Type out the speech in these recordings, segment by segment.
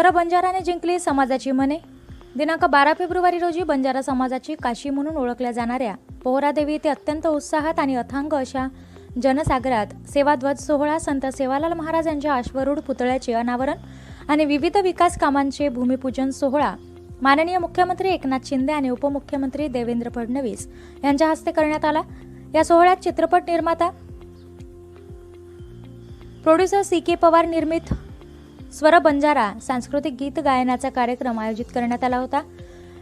स्वर बंजाराने जिंकली समाजाची मने। दिनांक 12 फेब्रुवारी रोजी बंजारा समाजाची काशी म्हणून ओळखल्या जाणाऱ्या पोहरादेवी येथे अत्यंत उत्साहात आणि अथांग अशा जनसागरात सेवाध्वज सोहळा, संत सेवालाल महाराज यांच्या अश्वरूढ पुतळ्याचे अनावरण आणि विविध विकास कामांचे भूमिपूजन सोहळा माननीय मुख्यमंत्री एकनाथ शिंदे आणि उपमुख्यमंत्री देवेंद्र फडणवीस यांच्या हस्ते करण्यात आला। या सोहळ्यात चित्रपट निर्माता प्रोड्युसर CK पवार निर्मित स्वर बंजारा सांस्कृतिक गीत गायनाचा कार्यक्रम आयोजित करण्यात आला होता।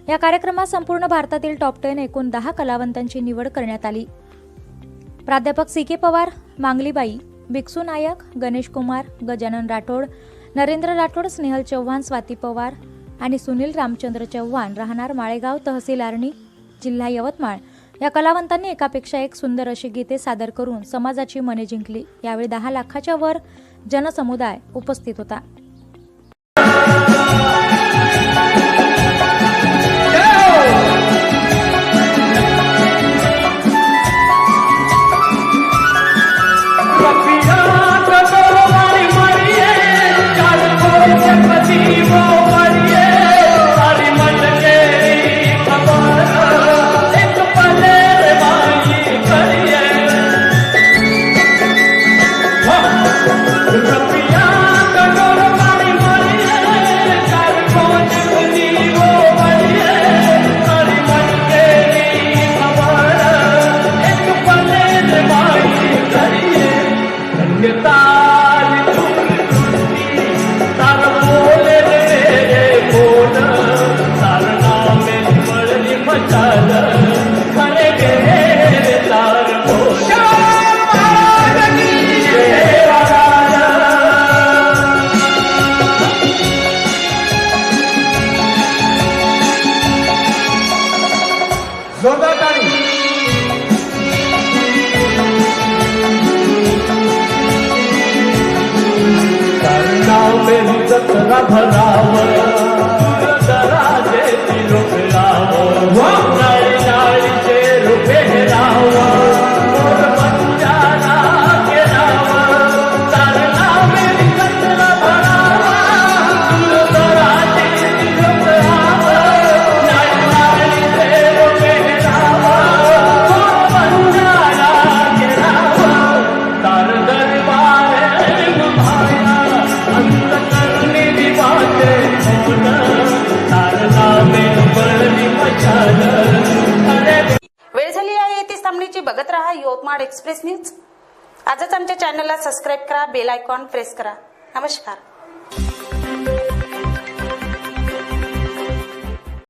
या कार्यक्रमात संपूर्ण भारतातील टॉप 10 एकूण 10 कलावंतांची निवड करण्यात आली। प्राध्यापक CK पवार, मांगलीबाई, भिक्षू नायक, गणेश कुमार, गजानन राठोड, नरेंद्र राठोड, स्नेहल चव्हाण, स्वाती पवार आणि सुनील रामचंद्र चव्हाण राहणार माळेगाव, तहसील आर्णी, जिल्हा यवतमाळ या कलावंतांनी एकापेक्षा एक सुंदर अशी गीते सादर करून समाजाची मने जिंकली। यावेळी 10 लाखाच्या वर जनसमुदाय उपस्थित होता। बघत रहा यवतमाळ एक्सप्रेस न्यूज। आजच आमच्या चॅनलला सबस्क्राइब करा, बेल आयकॉन प्रेस करा। नमस्कार।